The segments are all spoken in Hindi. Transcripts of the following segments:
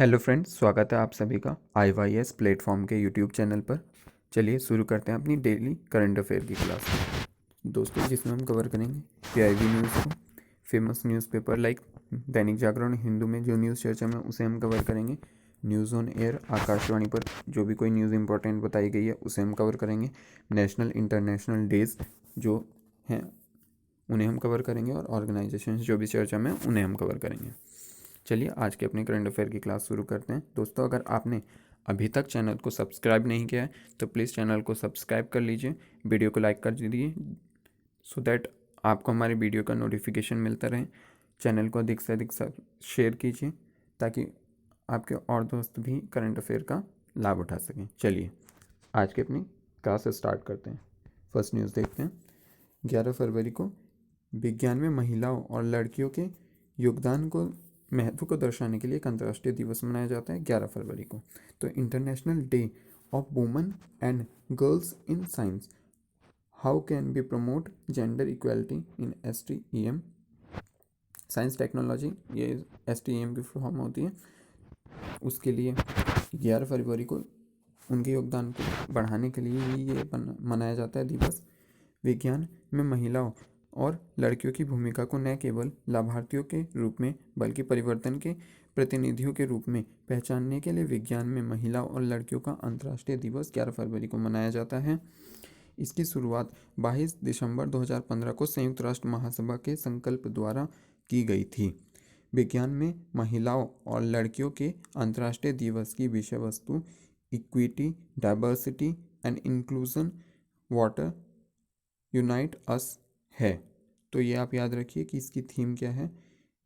हेलो फ्रेंड्स, स्वागत है आप सभी का IYS प्लेटफॉर्म के यूट्यूब चैनल पर। चलिए शुरू करते हैं अपनी डेली करंट अफेयर की क्लास दोस्तों, जिसमें हम कवर करेंगे PIB न्यूज़ को, famous newspaper like Dainik Jagran, Hindu में जो न्यूज़ चर्चा में उसे हम कवर करेंगे। न्यूज़ ऑन एयर, आकाशवाणी पर जो भी कोई न्यूज़ इंपॉर्टेंट बताई गई है उसे हम कवर करेंगे। नेशनल इंटरनेशनल डेज जो हैं उन्हें हम कवर करेंगे, और ऑर्गेनाइजेशन जो भी चर्चा में उन्हें हम कवर करेंगे। चलिए आज के अपने करंट अफेयर की क्लास शुरू करते हैं। दोस्तों, अगर आपने अभी तक चैनल को सब्सक्राइब नहीं किया है तो प्लीज़ चैनल को सब्सक्राइब कर लीजिए, वीडियो को लाइक कर दीजिए सो दैट आपको हमारी वीडियो का नोटिफिकेशन मिलता रहे। चैनल को अधिक से अधिक शेयर कीजिए ताकि आपके और दोस्त भी करंट अफेयर का लाभ उठा सकें। चलिए आज के अपनी क्लास स्टार्ट करते हैं। फर्स्ट न्यूज़ देखते हैं। 11 फरवरी को विज्ञान में महिलाओं और लड़कियों के योगदान को महत्व को दर्शाने के लिए एक अंतर्राष्ट्रीय दिवस मनाया जाता है 11 फरवरी को। तो international day of women and girls in science, how can be promote gender equality in STEM, science technology, ये STEM की फॉर्म होती है। उसके लिए 11 फरवरी को उनके योगदान को बढ़ाने के लिए ही ये मनाया जाता है दिवस। विज्ञान में महिलाओं और लड़कियों की भूमिका को न केवल लाभार्थियों के रूप में बल्कि परिवर्तन के प्रतिनिधियों के रूप में पहचानने के लिए विज्ञान में महिलाओं और लड़कियों का अंतर्राष्ट्रीय दिवस 11 फरवरी को मनाया जाता है। इसकी शुरुआत 22 दिसंबर 2015 को संयुक्त राष्ट्र महासभा के संकल्प द्वारा की गई थी। विज्ञान में महिलाओं और लड़कियों के अंतर्राष्ट्रीय दिवस की विषय वस्तु equity, diversity and inclusion, water unite us है। तो ये आप याद रखिए कि इसकी थीम क्या है,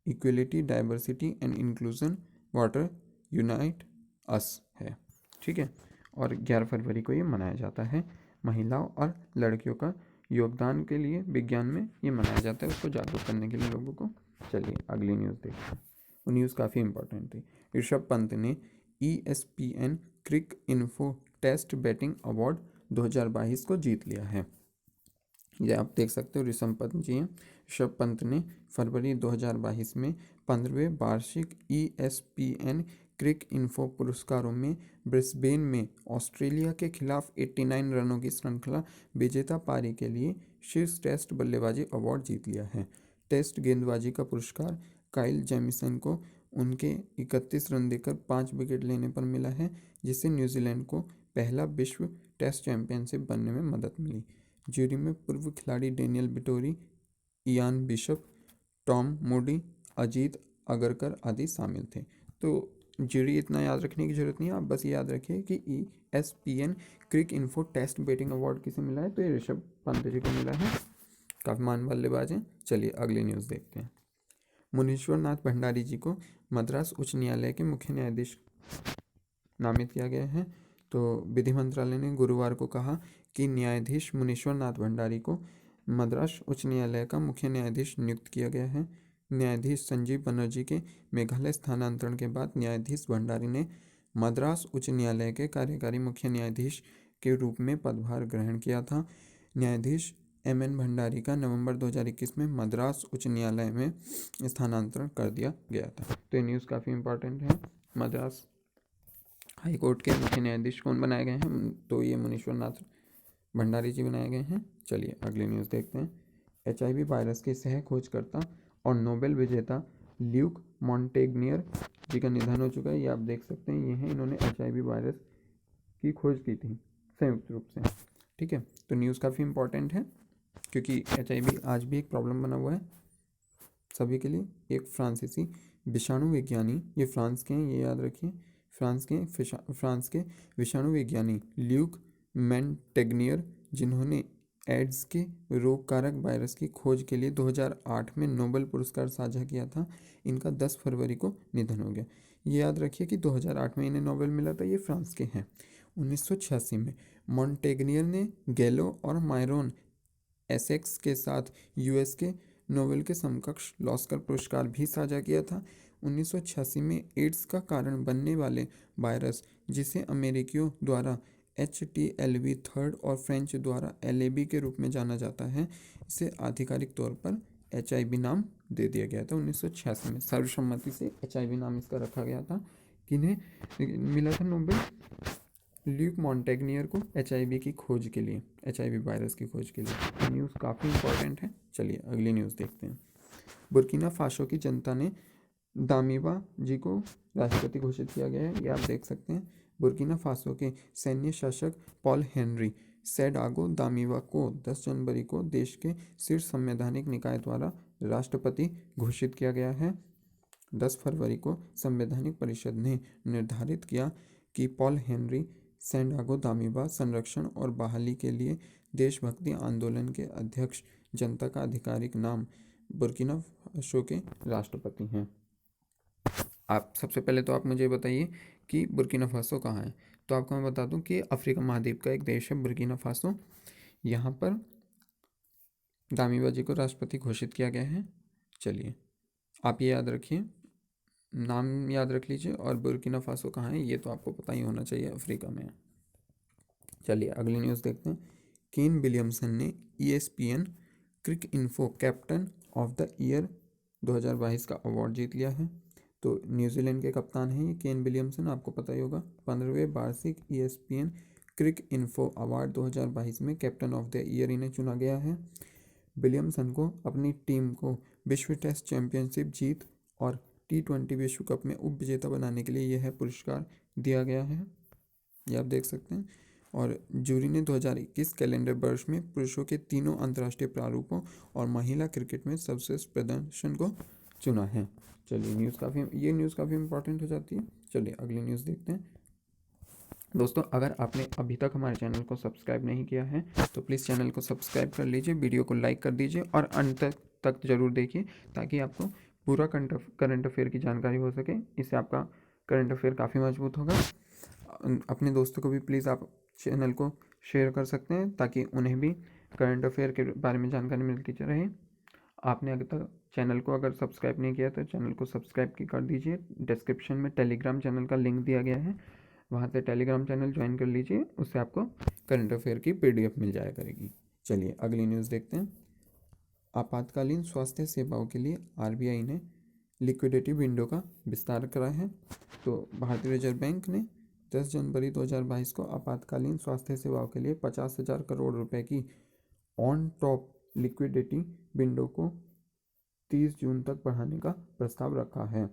equality, diversity and inclusion, water unite us है। ठीक है, और 11 फरवरी को ये मनाया जाता है। महिलाओं और लड़कियों का योगदान के लिए विज्ञान में ये मनाया जाता है, उसको जागरूक करने के लिए लोगों को। चलिए अगली न्यूज़ देखते हैं। वो न्यूज़ काफ़ी इंपॉर्टेंट थी। ऋषभ पंत ने ESPN क्रिक इन्फो टेस्ट बैटिंग अवार्ड 2022 को जीत लिया है। ये आप देख सकते हो, ऋषभ पंत जी हैं। ऋषभ पंत ने फरवरी 2022 में 15वें वार्षिक ESPN क्रिक इन्फो पुरस्कारों में ब्रिस्बेन में ऑस्ट्रेलिया के खिलाफ 89 रनों की श्रृंखला विजेता पारी के लिए शीर्ष टेस्ट बल्लेबाजी अवार्ड जीत लिया है। टेस्ट गेंदबाजी का पुरस्कार काइल जेमिसन को उनके 31 रन देकर 5 विकेट लेने पर मिला है, जिससे न्यूजीलैंड को पहला विश्व टेस्ट चैंपियनशिप बनने में मदद मिली। जूरी में पूर्व खिलाड़ी Daniel Vettori, Ian bishop, Tom Moody, Ajit Agarkar आदि शामिल थे। तो जूरी इतना याद रखने की जरूरत नहीं है, आप बस याद रखिए कि ESPN क्रिक इन्फो टेस्ट बैटिंग अवार्ड किसे मिला है, तो ये ऋषभ पंत जी को मिला है। काफी महान बल्लेबाज हैं। चलिए अगली न्यूज़ देखते हैं। मुनीश्वर नाथ भंडारी जी को मद्रास उच्च न्यायालय के मुख्य न्यायाधीश नामित किया गया है। तो विधि मंत्रालय ने गुरुवार को कहा कि न्यायाधीश मुनीश्वर नाथ भंडारी को मद्रास उच्च न्यायालय का मुख्य न्यायाधीश नियुक्त किया गया है। न्यायाधीश संजीव बनर्जी के मेघालय स्थानांतरण के बाद न्यायाधीश भंडारी ने मद्रास उच्च न्यायालय के कार्यकारी मुख्य न्यायाधीश के रूप में पदभार ग्रहण किया था। न्यायाधीश MN भंडारी का नवंबर 2021 में मद्रास उच्च न्यायालय में स्थानांतरण कर दिया गया था। तो ये न्यूज़ काफ़ी इंपॉर्टेंट है। मद्रास हाई कोर्ट के मुख्य न्यायाधीश कौन बनाए गए हैं, तो ये मुनीश्वर नाथ भंडारी जी बनाए गए हैं। चलिए अगली न्यूज़ देखते हैं। HIV वायरस के सह खोजकर्ता और नोबेल विजेता ल्यूक मॉन्टेग्नियर जी का निधन हो चुका है। ये आप देख सकते हैं, ये हैं, इन्होंने HIV वायरस की खोज की थी संयुक्त रूप से। ठीक है, तो न्यूज़ काफ़ी इंपॉर्टेंट है क्योंकि HIV आज भी एक प्रॉब्लम बना हुआ है सभी के लिए। एक फ्रांसीसी विषाणु विज्ञानी, ये फ्रांस के हैं, ये याद रखिए, फ्रांस के विषाणु विज्ञानी ल्यूक मैंटेग्नियर, जिन्होंने एड्स के रोग कारक वायरस की खोज के लिए 2008 में नोबेल पुरस्कार साझा किया था, इनका 10 फरवरी को निधन हो गया। ये याद रखिए कि 2008 में इन्हें नोबेल मिला था। ये फ्रांस के हैं। 1986 में मॉन्टेग्नियर ने गैलो और मायरोन एसेक्स के साथ US के नोबेल के समकक्ष लॉस्कर पुरस्कार भी साझा किया था। 1986 में एड्स का कारण बनने वाले वायरस, जिसे अमेरिकियों द्वारा HTLV थर्ड और फ्रेंच द्वारा LAB के रूप में जाना जाता है, इसे आधिकारिक तौर पर HIV नाम दे दिया गया था। 1986 में सर्वसम्मति से HIV नाम इसका रखा गया था। किन्हें मिला था नोबेल? ल्यूक मॉन्टेग्नियर को HIV की खोज के लिए, HIV वायरस की खोज के लिए। न्यूज़ काफ़ी इंपॉर्टेंट है। चलिए अगली न्यूज़ देखते हैं। बुर्किना फासो की जनता ने दामिबा जी को राष्ट्रपति घोषित किया गया है, ये आप देख सकते हैं। बुर्किना फासो के सैन्य शासक पॉल हेनरी सेडागो दामिबा को 10 जनवरी को देश के शीर्ष संवैधानिक निकाय द्वारा राष्ट्रपति घोषित किया गया है। 10 फरवरी को संवैधानिक परिषद ने निर्धारित किया कि पॉल हेनरी सेडागो दामिबा संरक्षण और बहाली के लिए देशभक्ति आंदोलन के अध्यक्ष जनता का आधिकारिक नाम बुर्किना फासो के राष्ट्रपति हैं। आप सबसे पहले तो आप मुझे बताइए कि बुर्किना फासो कहाँ है। तो आपको मैं बता दूं कि अफ्रीका महाद्वीप का एक देश है बुर्किना फासो। यहाँ पर दामिबा जी को राष्ट्रपति घोषित किया गया है। चलिए आप ये याद रखिए, नाम याद रख लीजिए, और बुर्किना फासो कहाँ है ये तो आपको पता ही होना चाहिए, अफ्रीका में है। चलिए अगली न्यूज़ देखते हैं। केन विलियमसन ने ESPN Cricinfo captain of the year 2022 का अवार्ड जीत लिया है। तो न्यूजीलैंड के कप्तान हैं ये केन विलियमसन, आपको पता ही होगा। 15वें वार्षिक ESPN क्रिक इन्फो अवार्ड 2022 में कैप्टन ऑफ द ईयर इन्हें चुना गया है। विलियमसन को अपनी टीम को विश्व टेस्ट चैंपियनशिप जीत और T20 विश्व कप में उप विजेता बनाने के लिए यह पुरस्कार दिया गया है, ये आप देख सकते हैं। और जूरी ने 2021 कैलेंडर वर्ष में पुरुषों के तीनों अंतर्राष्ट्रीय प्रारूपों और महिला क्रिकेट में सर्वश्रेष्ठ प्रदर्शन को चुना है। चलिए ये न्यूज़ काफ़ी इंपॉर्टेंट हो जाती है। चलिए अगली न्यूज़ देखते हैं। दोस्तों अगर आपने अभी तक हमारे चैनल को सब्सक्राइब नहीं किया है तो प्लीज़ चैनल को सब्सक्राइब कर लीजिए, वीडियो को लाइक कर दीजिए और अंत तक ज़रूर देखिए ताकि आपको पूरा करंट अफेयर की जानकारी हो सके। इससे आपका करंट अफेयर काफ़ी मजबूत होगा। अपने दोस्तों को भी प्लीज़ आप चैनल को शेयर कर सकते हैं ताकि उन्हें भी करंट अफेयर के बारे में जानकारी मिलती रहे। आपने अगर तक चैनल को अगर सब्सक्राइब नहीं किया तो चैनल को सब्सक्राइब कर दीजिए। डिस्क्रिप्शन में टेलीग्राम चैनल का लिंक दिया गया है, वहाँ से टेलीग्राम चैनल ज्वाइन कर लीजिए, उससे आपको करंट अफेयर की PDF मिल जाया करेगी। चलिए अगली न्यूज़ देखते हैं। आपातकालीन स्वास्थ्य सेवाओं के लिए RBI ने लिक्विडिटी विंडो का विस्तार करा है। तो भारतीय रिजर्व बैंक ने 10 जनवरी 2022 को आपातकालीन स्वास्थ्य सेवाओं के लिए 50,000 करोड़ रुपए की ऑन टॉप लिक्विडिटी विंडो को 30 जून तक बढ़ाने का प्रस्ताव रखा है।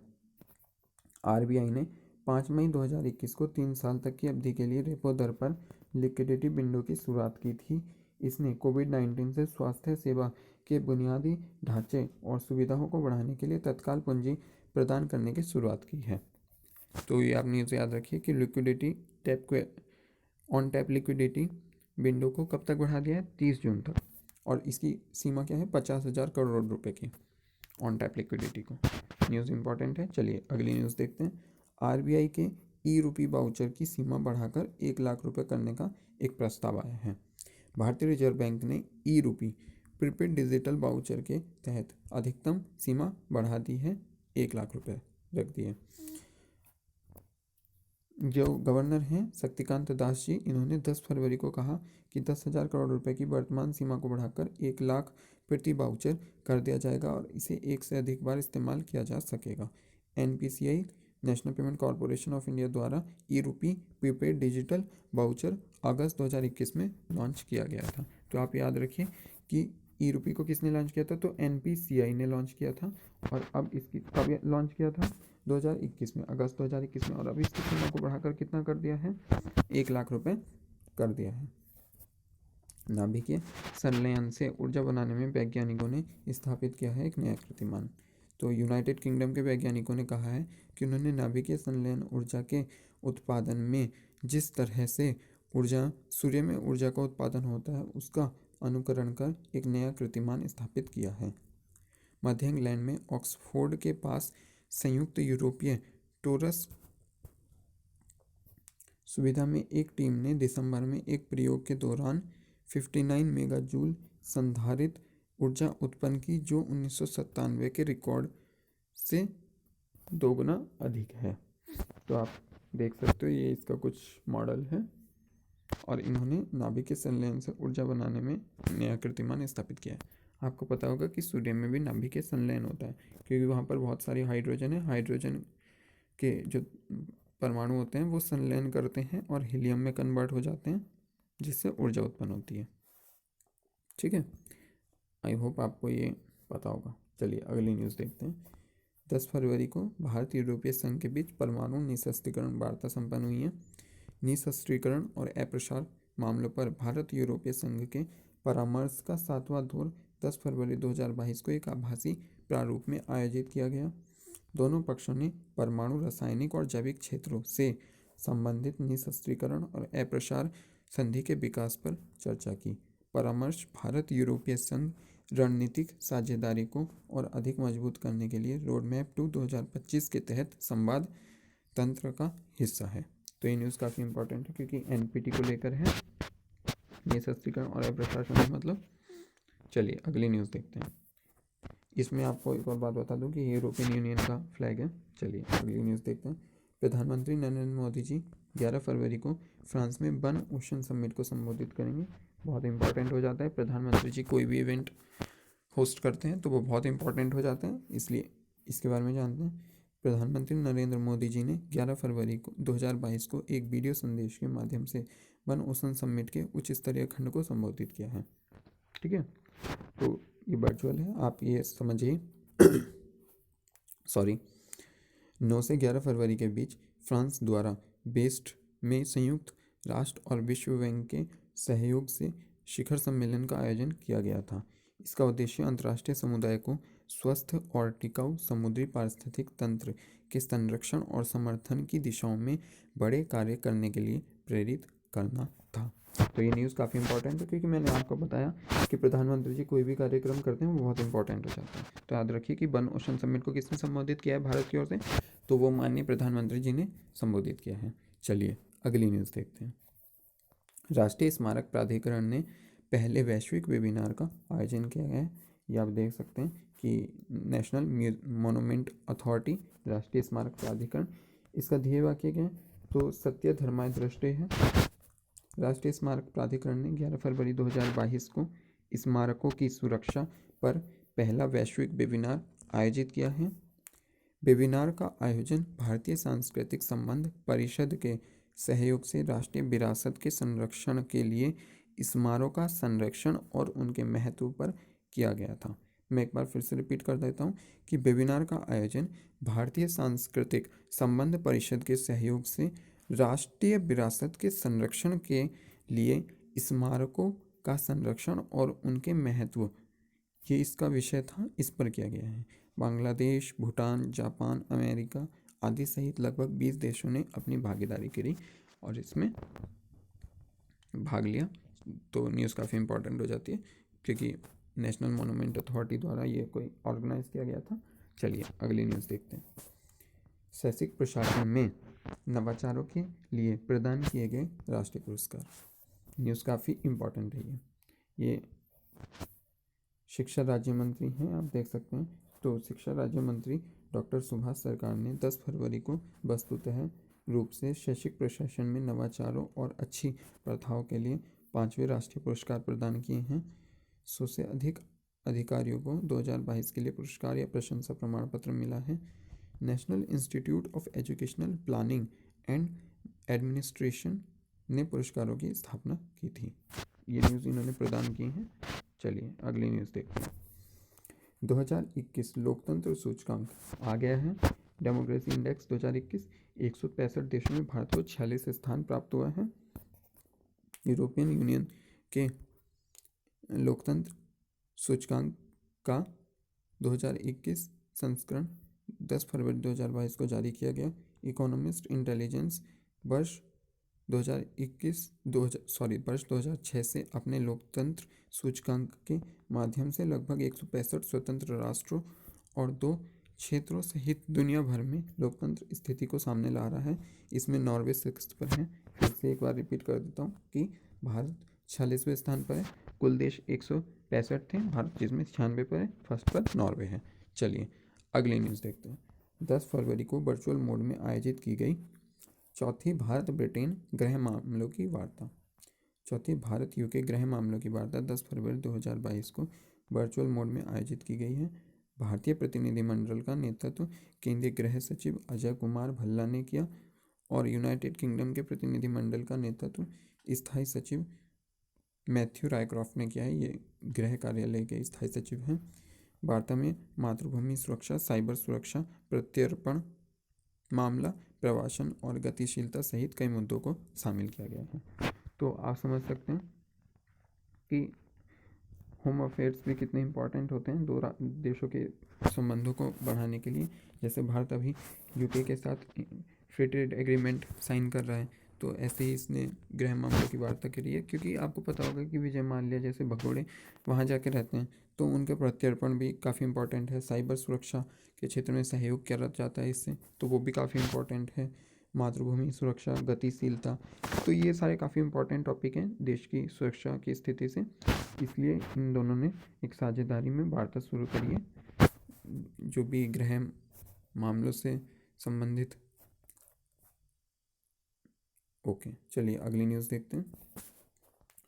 RBI ने 5 मई 2021 को 3 साल तक की अवधि के लिए रेपो दर पर लिक्विडिटी विंडो की शुरुआत की थी। इसने कोविड-19 से स्वास्थ्य सेवा के बुनियादी ढांचे और सुविधाओं को बढ़ाने के लिए तत्काल पूंजी प्रदान करने की शुरुआत की है। तो ये आप न्यूज़ याद रखिए कि ऑन टैप लिक्विडिटी विंडो को कब तक बढ़ा दिया है? 30 जून तक, और इसकी सीमा क्या है? 50,000 करोड़ रुपए की ऑन टैप लिक्विडिटी को। न्यूज़ इंपॉर्टेंट है। चलिए अगली न्यूज़ देखते हैं। RBI के E-रूपी वाउचर की सीमा बढ़ाकर 1 लाख रुपए करने का एक प्रस्ताव आया है। भारतीय रिजर्व बैंक ने E-रूपी प्रीपेड डिजिटल वाउचर के तहत अधिकतम सीमा बढ़ा दी है, 1 लाख रुपए रख दी है। जो गवर्नर हैं शक्तिकांत दास जी, इन्होंने 10 फरवरी को कहा कि 10,000 करोड़ रुपए की वर्तमान सीमा को बढ़ाकर 1 लाख प्रति वाउचर कर दिया जाएगा और इसे एक से अधिक बार इस्तेमाल किया जा सकेगा। NPCI national payment corporation of India द्वारा E-रूपी प्रीपेड डिजिटल वाउचर अगस्त 2021 में लॉन्च किया गया था। तो आप याद रखिए कि E-रूपी को किसने लॉन्च किया था? तो NPCI ने लॉन्च किया था। और अब इसकी कब लॉन्च किया था? 2021 में, अगस्त 2021 में। और अभी इसकी सीमा को बढ़ाकर कितना कर दिया है? 1 लाख रुपए कर दिया है। नाभिकीय संलयन से ऊर्जा बनाने में वैज्ञानिकों ने स्थापित किया है एक नया कीर्तिमान। तो यूनाइटेड किंगडम के वैज्ञानिकों ने कहा है कि उन्होंने नाभिकीय संलयन ऊर्जा के उत्पादन में जिस तरह से सूर्य में ऊर्जा का उत्पादन होता है उसका अनुकरण कर एक नया कीर्तिमान स्थापित किया है। मध्य इंग्लैंड में ऑक्सफोर्ड के पास संयुक्त यूरोपीय टोरस सुविधा में एक टीम ने दिसंबर में एक प्रयोग के दौरान 59 मेगाजूल संधारित ऊर्जा उत्पन्न की, जो 1997 के रिकॉर्ड से दोगुना अधिक है। तो आप देख सकते हो ये इसका कुछ मॉडल है और इन्होंने नाभिकीय संलयन से ऊर्जा बनाने में नया कीर्तिमान स्थापित किया है। आपको पता होगा कि सूर्य में भी नाभिकीय संलयन होता है क्योंकि वहाँ पर बहुत सारी हाइड्रोजन है। हाइड्रोजन के जो परमाणु होते हैं वो संलयन करते हैं और हीलियम में कन्वर्ट हो जाते हैं, जिससे ऊर्जा उत्पन्न होती है। ठीक है, आई होप आपको ये पता होगा। चलिए अगली न्यूज़ देखते हैं। 10 फरवरी को भारत यूरोपीय संघ के बीच परमाणु निःशस्त्रीकरण वार्ता संपन्न हुई है। निःशस्त्रीकरण और अप्रसार मामलों पर भारत यूरोपीय संघ के परामर्श का 7वां दौर 10 फरवरी 2022 को एक आभासी प्रारूप में आयोजित किया गया। दोनों पक्षों ने परमाणु, रासायनिक और जैविक क्षेत्रों से संबंधित निःशस्त्रीकरण और अप्रसार संधि के विकास पर चर्चा की। परामर्श भारत यूरोपीय संघ रणनीतिक साझेदारी को और अधिक मजबूत करने के लिए रोड मैप टू 2025 के तहत संवाद तंत्र का हिस्सा है। तो ये न्यूज़ काफ़ी इंपॉर्टेंट है क्योंकि एनपीटी को लेकर है, निःशस्त्रीकरण और अप्रसार संधि मतलब। चलिए अगली न्यूज़ देखते हैं। इसमें आपको एक और बात बता दूं कि यूरोपियन यूनियन का फ्लैग है। चलिए अगली न्यूज़ देखते हैं। प्रधानमंत्री नरेंद्र मोदी जी 11 फरवरी को फ्रांस में वन ओशन समिट को संबोधित करेंगे। बहुत इंपॉर्टेंट हो जाता है, प्रधानमंत्री जी कोई भी इवेंट होस्ट करते हैं तो वो बहुत इंपॉर्टेंट हो जाते हैं, इसलिए इसके बारे में जानते हैं। प्रधानमंत्री नरेंद्र मोदी जी ने 11 फरवरी को 2022 को एक वीडियो संदेश के माध्यम से वन ओशन समिट के उच्च स्तरीय खंड को संबोधित किया है। ठीक है, तो ये वर्चुअल है, आप ये समझिए। सॉरी 9 से 11 फरवरी के बीच फ्रांस द्वारा बेस्ट में संयुक्त राष्ट्र और विश्व बैंक के सहयोग से शिखर सम्मेलन का आयोजन किया गया था। इसका उद्देश्य अंतर्राष्ट्रीय समुदाय को स्वस्थ और टिकाऊ समुद्री पारिस्थितिक तंत्र के संरक्षण और समर्थन की दिशाओं में बड़े कार्य करने के लिए प्रेरित करना था। तो ये न्यूज़ काफ़ी इंपॉर्टेंट है क्योंकि मैंने आपको बताया कि प्रधानमंत्री जी कोई भी कार्यक्रम करते हैं वो बहुत इंपॉर्टेंट हो जाता है। तो याद रखिए कि वन ओशन समिट को किसने संबोधित किया है भारत की ओर से, तो वो माननीय प्रधानमंत्री जी ने संबोधित किया है। चलिए अगली न्यूज़ देखते हैं। राष्ट्रीय स्मारक प्राधिकरण ने पहले वैश्विक वेबिनार का आयोजन किया गया है। ये आप देख सकते हैं कि नेशनल मोनूमेंट अथॉरिटी, राष्ट्रीय स्मारक प्राधिकरण, इसका ध्येय वाक्य क्या है, तो सत्य धर्माय दृष्टि है। राष्ट्रीय स्मारक प्राधिकरण ने 11 फरवरी 2022 को स्मारकों की सुरक्षा पर पहला वैश्विक वेबिनार आयोजित किया है। वेबिनार का आयोजन भारतीय सांस्कृतिक संबंध परिषद के सहयोग से राष्ट्रीय विरासत के संरक्षण के लिए स्मारकों का संरक्षण और उनके महत्व पर किया गया था। मैं एक बार फिर से रिपीट कर देता हूँ कि वेबिनार का आयोजन भारतीय सांस्कृतिक संबंध परिषद के सहयोग से राष्ट्रीय विरासत के संरक्षण के लिए स्मारकों का संरक्षण और उनके महत्व, ये इसका विषय था, इस पर किया गया है। बांग्लादेश, भूटान, जापान, अमेरिका आदि सहित लगभग 20 देशों ने अपनी भागीदारी करी और इसमें भाग लिया। तो न्यूज़ काफ़ी इंपॉर्टेंट हो जाती है क्योंकि नेशनल मोनूमेंट अथॉरिटी द्वारा ये कोई ऑर्गेनाइज किया गया था। चलिए अगली न्यूज़ देखते हैं। शैक्षिक प्रशासन में नवाचारों के लिए प्रदान किए गए राष्ट्रीय पुरस्कार। न्यूज़ काफ़ी इम्पॉर्टेंट है। ये शिक्षा राज्य मंत्री हैं, आप देख सकते हैं। तो शिक्षा राज्य मंत्री डॉक्टर सुभाष सरकार ने 10 फरवरी को वस्तुतः रूप से शैक्षिक प्रशासन में नवाचारों और अच्छी प्रथाओं के लिए 5वें राष्ट्रीय पुरस्कार प्रदान किए हैं। 100 से अधिक अधिकारियों को 2022 के लिए पुरस्कार या प्रशंसा प्रमाण पत्र मिला है। National institute of educational planning and administration ने पुरस्कारों की स्थापना की थी। ये न्यूज़ इन्होंने प्रदान की हैं। चलिए अगली न्यूज़ देखते हैं। 2021 लोकतंत्र सूचकांक आ गया है। डेमोक्रेसी इंडेक्स 2021 165 देशों में भारत को 46 स्थान प्राप्त हुआ है। यूरोपियन यूनियन के लोकतंत्र सूचकांक का 2021 संस्करण 10 फरवरी 2022 को जारी किया गया। इकोनॉमिस्ट इंटेलिजेंस वर्ष 2006 से अपने लोकतंत्र सूचकांक के माध्यम से लगभग 165 स्वतंत्र राष्ट्रों और 2 क्षेत्रों सहित दुनिया भर में लोकतंत्र स्थिति को सामने ला रहा है। इसमें नॉर्वे 6th पर है। फिर से एक बार रिपीट कर देता हूँ कि भारत 46वें स्थान पर है। कुल देश 165 थे, भारत जिसमें 96 पर है, फर्स्ट पर नॉर्वे है। चलिए अगली न्यूज़ देखते हैं। 10 फरवरी को वर्चुअल मोड में आयोजित की गई चौथी भारत ब्रिटेन गृह मामलों की वार्ता। चौथी भारत यूके गृह मामलों की वार्ता 10 फरवरी 2022 को वर्चुअल मोड में आयोजित की गई है। भारतीय प्रतिनिधिमंडल का नेतृत्व केंद्रीय गृह सचिव अजय कुमार भल्ला ने किया और यूनाइटेड किंगडम के प्रतिनिधिमंडल का नेतृत्व स्थायी सचिव मैथ्यू रायक्रॉफ्ट ने किया है। ये गृह कार्यालय के स्थायी सचिव हैं। वार्ता में मातृभूमि सुरक्षा, साइबर सुरक्षा, प्रत्यर्पण मामला, प्रवासन और गतिशीलता सहित कई मुद्दों को शामिल किया गया है। तो आप समझ सकते हैं कि होम अफेयर्स भी कितने इम्पोर्टेंट होते हैं दो देशों के संबंधों को बढ़ाने के लिए। जैसे भारत अभी यूके के साथ फ्री ट्रेड एग्रीमेंट साइन कर रहा है, तो ऐसे ही इसने गृह मामलों की वार्ता करी है। क्योंकि आपको पता होगा कि विजय माल्या जैसे भगोड़े वहाँ जाके रहते हैं, तो उनके प्रत्यर्पण भी काफ़ी इंपॉर्टेंट है। साइबर सुरक्षा के क्षेत्र में सहयोग किया जाता है इससे, तो वो भी काफ़ी इंपॉर्टेंट है। मातृभूमि सुरक्षा, गतिशीलता, तो ये सारे काफ़ी इंपॉर्टेंट टॉपिक हैं देश की सुरक्षा की स्थिति से। इसलिए इन दोनों ने एक साझेदारी में वार्ता शुरू करी है जो भी गृह मामलों से संबंधित। ओके, चलिए अगली न्यूज़ देखते हैं।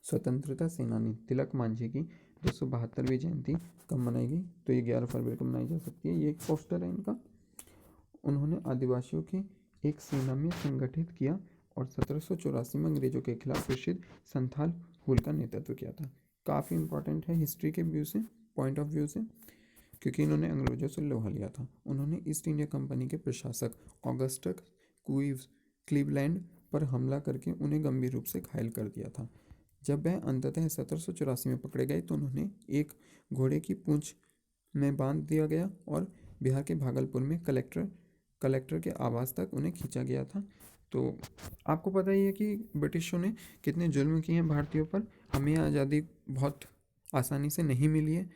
स्वतंत्रता सेनानी तिलक मांझी की 272वीं जयंती कब मनाई गई? तो ये 11 फरवरी को मनाई जा सकती है। ये एक पोस्टर है इनका। उन्होंने आदिवासियों की एक सेना में संगठित किया और 1784 में अंग्रेजों के खिलाफ प्रसिद्ध संथाल हुल का नेतृत्व किया था। काफ़ी इंपॉर्टेंट है हिस्ट्री के व्यू से, पॉइंट ऑफ व्यू से, क्योंकि इन्होंने अंग्रेजों से लोहा लिया था। उन्होंने ईस्ट इंडिया कंपनी के प्रशासक ऑगस्टस क्लीवलैंड पर हमला करके उन्हें गंभीर रूप से घायल कर दिया था। जब वह अंततः 1784 में पकड़े गए तो उन्हें एक घोड़े की पूंछ में बांध दिया गया और बिहार के भागलपुर में कलेक्टर के आवास तक उन्हें खींचा गया था। तो आपको पता ही है कि ब्रिटिशों ने कितने जुल्म किए हैं भारतीयों पर। हमें आज़ादी बहुत आसानी से नहीं मिली है,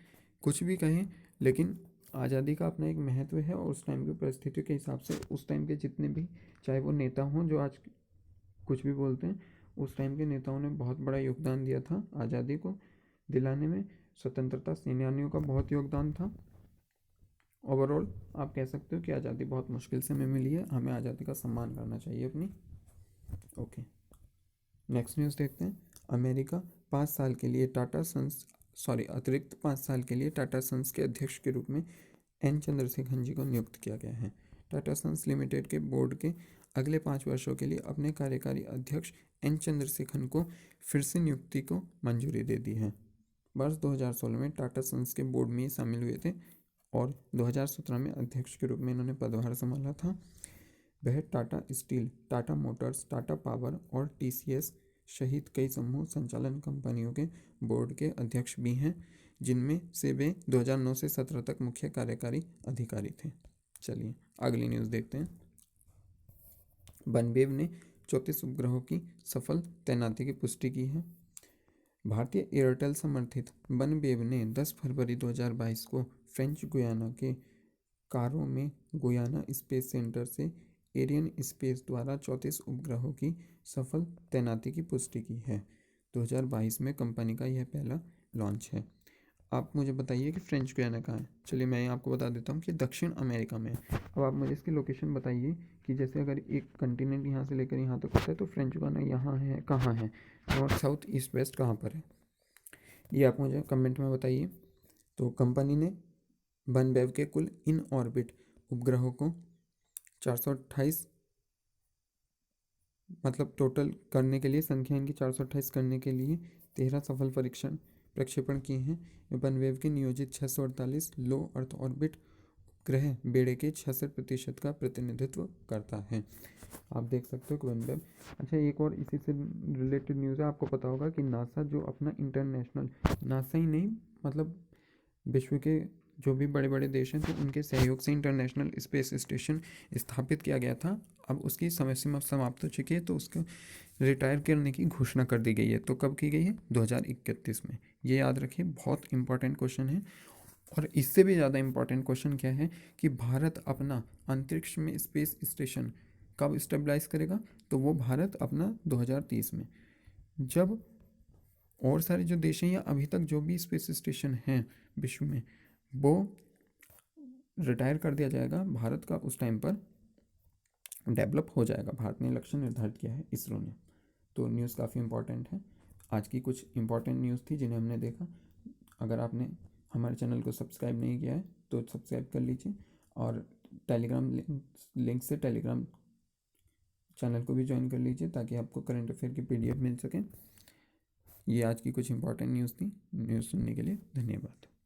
कुछ भी कहें, लेकिन आज़ादी का अपना एक महत्व है। और उस टाइम की परिस्थितियों के हिसाब से उस टाइम के जितने भी, चाहे वो नेता हों जो आज कुछ भी बोलते हैं, उस टाइम के नेताओं ने बहुत बड़ा योगदान दिया था आज़ादी को दिलाने में। स्वतंत्रता सेनानियों का बहुत योगदान था। ओवरऑल आप कह सकते हो कि आज़ादी बहुत मुश्किल से हमें मिली है, हमें आज़ादी का सम्मान करना चाहिए अपनी। ओके, नेक्स्ट न्यूज़ देखते हैं। अमेरिका 5 साल के लिए अतिरिक्त 5 साल के लिए टाटा सन्स के अध्यक्ष के रूप में एन चंद्रशेखरन जी को नियुक्त किया गया है। टाटा सन्स लिमिटेड के बोर्ड के अगले 5 वर्षों के लिए अपने कार्यकारी अध्यक्ष एन चंद्रशेखरन को फिर से नियुक्ति को मंजूरी दे दी है। वर्ष 2016 में टाटा सन्स के बोर्ड में शामिल हुए थे और 2017 में अध्यक्ष के रूप में इन्होंने पदभार संभाला था। वह Tata steel, Tata Motors, Tata power और टीसीएस सहित कई समूह संचालन कंपनियों के बोर्ड के अध्यक्ष भी हैं, जिनमें से वे 2009 से 17 तक मुख्य कार्यकारी अधिकारी थे। चलिए अगली न्यूज़ देखते हैं। बनवेव ने 34 उपग्रहों की सफल तैनाती की पुष्टि की है। भारतीय एयरटेल समर्थित बनवेव ने 10 फरवरी 2022 को फ्रेंच गुयाना के कारो में गुयाना स्पेस सेंटर से एरियन स्पेस द्वारा 34 उपग्रहों की सफल तैनाती की पुष्टि की है। 2022 में कंपनी का यह पहला लॉन्च है। आप मुझे बताइए कि फ्रेंच गुयाना कहाँ है? चलिए मैं आपको बता देता हूँ कि दक्षिण अमेरिका में है। अब आप मुझे इसकी लोकेशन बताइए कि जैसे अगर एक कंटिनेंट यहाँ से लेकर यहाँ तक होता है तो फ्रेंच गुयाना यहाँ है, कहाँ है, नॉर्थ, साउथ, ईस्ट, वेस्ट कहाँ पर है, ये आप मुझे कमेंट में बताइए। तो कंपनी ने बनवेव के कुल इन ऑर्बिट उपग्रहों को 428 मतलब टोटल करने के लिए, संख्या इनकी 428 करने के लिए 13 सफल प्रक्षेपण किए हैं। बनवेव के नियोजित 648 लो अर्थ ऑर्बिट उपग्रह बेड़े के 66% का प्रतिनिधित्व करता है। आप देख सकते हो कि बनवेव। अच्छा, एक और इसी से रिलेटेड न्यूज़ है। आपको पता होगा कि नासा जो अपना इंटरनेशनल, नासा ही नहीं मतलब विश्व के जो भी बड़े बड़े देश हैं तो उनके सहयोग से इंटरनेशनल स्पेस स्टेशन स्थापित किया गया था। अब उसकी समय सीमा समाप्त हो चुकी है, तो उसको रिटायर करने की घोषणा कर दी गई है। तो कब की गई है? 2031 में। ये याद रखिए, बहुत इंपॉर्टेंट क्वेश्चन है। और इससे भी ज़्यादा इंपॉर्टेंट क्वेश्चन क्या है कि भारत अपना अंतरिक्ष में स्पेस स्टेशन कब स्टेबलाइज करेगा? तो वो भारत अपना 2030 में, जब और सारे जो देश हैं या अभी तक जो भी स्पेस स्टेशन हैं विश्व में वो रिटायर कर दिया जाएगा, भारत का उस टाइम पर डेवलप हो जाएगा। भारत ने लक्ष्य निर्धारित किया है, इसरो ने। तो न्यूज़ काफ़ी इंपॉर्टेंट है। आज की कुछ इंपॉर्टेंट न्यूज़ थी जिन्हें हमने देखा। अगर आपने हमारे चैनल को सब्सक्राइब नहीं किया है तो सब्सक्राइब कर लीजिए और टेलीग्राम लिंक से टेलीग्राम चैनल को भी ज्वाइन कर लीजिए ताकि आपको करंट अफेयर की PDF मिल सके। ये आज की कुछ इंपॉर्टेंट न्यूज़ थी। न्यूज़ सुनने के लिए धन्यवाद।